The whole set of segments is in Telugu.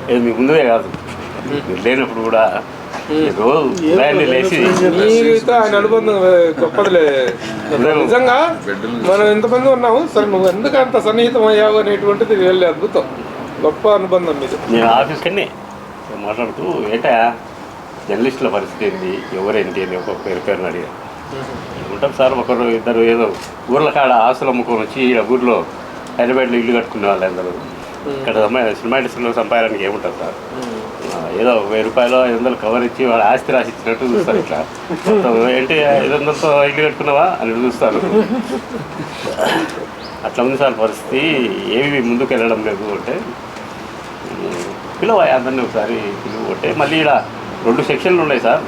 ఇది మీ ముందే కాదు, మీరు లేనప్పుడు కూడా రోజు ఉదయాన్నే లేచి ఆయన అనుబంధం గొప్పదిలే. నిజంగా మనం ఎంతమంది ఉన్నాము, సరే నువ్వు ఎందుకు అంత సన్నిహితం అయ్యావు అనేటువంటిది వెళ్ళే అద్భుతం, గొప్ప అనుబంధం మీద. నేను ఆఫీస్కన్నీ మాట్లాడుతూ ఏంటా జర్నలిస్టుల పరిస్థితి ఏంటి, ఎవరేంటి అని ఒక పేరుని అడిగారు. ఉంటాం సార్, ఒకరు ఇద్దరు ఏదో ఊర్ల కాడ ఆస్తులు అమ్ముకొని వచ్చి ఊర్లో హైదరాబాద్లో ఇల్లు కట్టుకునే వాళ్ళు అందరూ. ఇక్కడ సినిమా ఇండస్ట్రీలో సంపాదనకి ఏముంటుంది సార్, ఏదో 1000 రూపాయలు 500 కవర్ ఇచ్చి వాడు ఆస్తి రాసి ఇచ్చినట్టు చూస్తారు. ఇట్లా ఏంటి 500తో ఇల్లు కట్టుకున్నావా అని చూస్తారు. అట్లా ఉంది సార్ పరిస్థితి, ఏవి ముందుకు వెళ్ళడం లేదు అంటే పిలువ అందరినీ ఒకసారి పిలువ అంటే మళ్ళీ ఇక్కడ 2 సెక్షన్లు ఉన్నాయి సార్.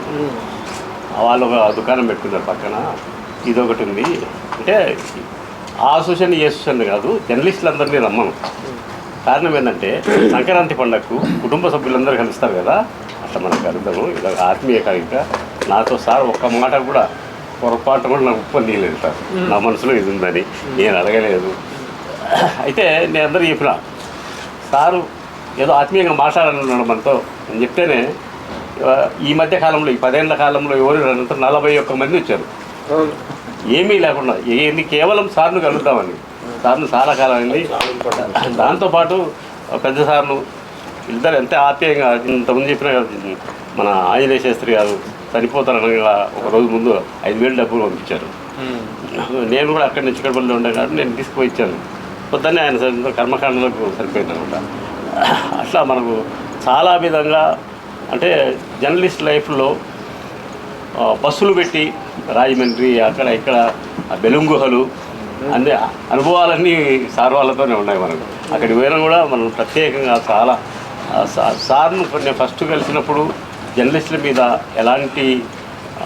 వాళ్ళు ఒక దుకాణం పెట్టుకున్నారు పక్కన, ఇదొకటి ఉంది అంటే ఆ అసోసియేషన్ ఈ అసోసియేషన్ కాదు, జర్నలిస్టులందరినీ రమ్మను. కారణం ఏంటంటే సంక్రాంతి పండగకు కుటుంబ సభ్యులందరూ కలుస్తారు కదా, అట్లా మనకు కలుద్దాము, ఇలా ఆత్మీయ కలయిక. నాతో సార్ ఒక్క మాట కూడా పొరపాటు కూడా నాకు ఉప్పని తీయలేదు సార్, నా మనసులో ఇది ఉందని నేను అడగలేదు. అయితే నేను అందరూ చెప్పిన సారు ఏదో ఆత్మీయంగా మాట్లాడాలన్నాడు మనతో అని చెప్తేనే ఈ మధ్య కాలంలో ఈ 10 ఏళ్ల కాలంలో ఎవరు 41 మంది వచ్చారు, ఏమీ లేకుండా ఏంది కేవలం సార్ను కలుద్దామని. సార్ను చాలా కాలం అయింది. దాంతోపాటు పెద్ద సార్లు ఇద్దరు ఎంత ఆప్యాయంగా, ఇంతకుముందు చెప్పిన మన ఆంజనేయ శాస్త్రి గారు చనిపోతారనగా ఒక రోజు ముందు 5000 డబ్బులు పంపించారు. నేను కూడా అక్కడి నుంచి ఇక్కడికి ఉండే కాబట్టి నేను తీసుకుపోయి ఇచ్చాను. పొద్దున్నే ఆయన కర్మకాండలకు సరిపోయింది అనమాట. అట్లా మనకు చాలా విధంగా అంటే జర్నలిస్ట్ లైఫ్లో బస్సులు పెట్టి రాజమండ్రి అక్కడ ఇక్కడ బెలూమ్ గుహలు అన్ని అనుభవాలన్నీ సార్ వాళ్ళతోనే ఉన్నాయి మనకు. అక్కడికి పోయినా కూడా మనం ప్రత్యేకంగా చాలా సార్ను నేను ఫస్ట్ కలిసినప్పుడు జర్నలిస్టుల మీద ఎలాంటి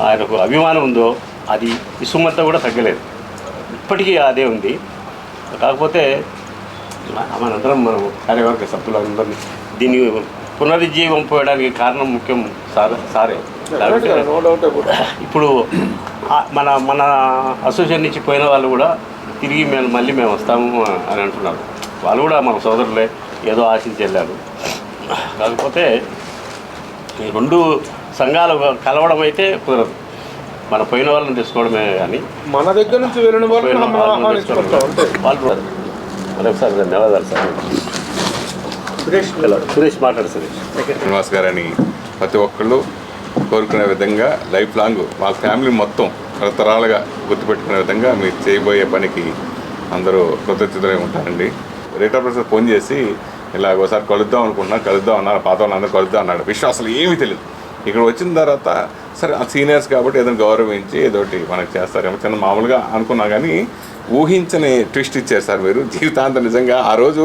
ఆయనకు అభిమానం ఉందో అది ఇసుమంతా కూడా తగ్గలేదు, ఇప్పటికీ అదే ఉంది. కాకపోతే మనందరం మనం కార్యవర్గ సభ్యులందరినీ దీన్ని పునరుజ్జీవం పోయడానికి కారణం ముఖ్యం సారే. ఇప్పుడు మన మన అసోసియేషన్ నుంచి పోయిన వాళ్ళు కూడా తిరిగి మళ్ళీ మేము వస్తాము అని అంటున్నారు. వాళ్ళు కూడా మన సోదరులే, ఏదో ఆశించి వెళ్ళారు. కాకపోతే ఈ 2 సంఘాలు కలవడం అయితే కుదరదు, మన పోయిన వాళ్ళని తెచ్చుకోవడమే. కానీ మన దగ్గర నుంచి వెళ్ళిన వాళ్ళు మరొకసారి ధన్యవాదాలు సార్. సురేష్ మాట్లాడు. శ్రీనివాస్ గారని ప్రతి ఒక్కళ్ళు కోరుకునే విధంగా లైఫ్ లాంగ్ మా ఫ్యామిలీ మొత్తం తరతరాలుగా గుర్తుపెట్టుకునే విధంగా మీరు చేయబోయే పనికి అందరూ కృతజ్ఞతలై ఉంటారండి. రీటా ప్రసాద్ ఫోన్ చేసి ఇలా ఒకసారి కలుద్దాం అనుకుంటున్నా, కలుద్దాం అన్నారు, పాత వాళ్ళందరూ కలుద్దాం అన్నాడు. విషయం అసలు ఏమీ తెలియదు. ఇక్కడ వచ్చిన తర్వాత సరే సీనియర్స్ కాబట్టి ఏదైనా గౌరవించి ఏదోటి మనకు చేస్తారేమో చిన్న మామూలుగా అనుకున్నా, కానీ ఊహించని ట్విస్ట్ ఇచ్చారు సార్ మీరు. జీవితాంతం నిజంగా ఆ రోజు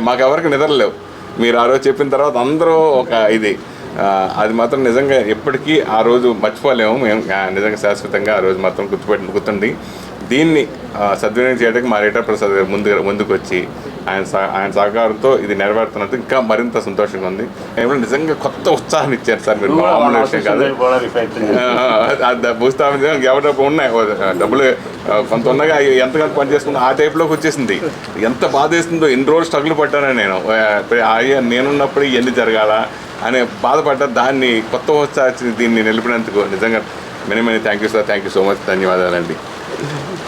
మాకెవరికి నిద్రలేవు. మీరు ఆ రోజు చెప్పిన తర్వాత అందరూ ఒక అది మాత్రం నిజంగా ఎప్పటికీ ఆ రోజు మర్చిపోలేము మేము. నిజంగా శాశ్వతంగా ఆ రోజు మాత్రం గుర్తుండి దీన్ని సద్వినియోగం చేయడానికి మా రీటా ప్రసాద్ గారు ముందుకు వచ్చి ఆయన సహకారంతో ఇది నెరవేరుతున్నందుకు ఇంకా మరింత సంతోషంగా ఉంది. నిజంగా కొత్త ఉత్సాహం ఇచ్చారు సార్ మీరు, మామూలు విషయం కాదు. భూస్థాపన ఎవరి ఉన్నాయి డబ్బులు కొంత ఉన్నాగా ఎంతగా పనిచేస్తుందో ఆ టైప్లోకి వచ్చేసింది. ఎంత బాధేస్తుందో, ఎన్ని రోజులు స్ట్రగుల్ పడ్డాను నేను, నేనున్నప్పుడు ఇవన్నీ జరగాల అనే బాధపడ్డా. దాన్ని కొత్త ఉత్సాహం దీన్ని నిలిపినందుకు నిజంగా many thank you sir, thank you so much, ధన్యవాదాలండి.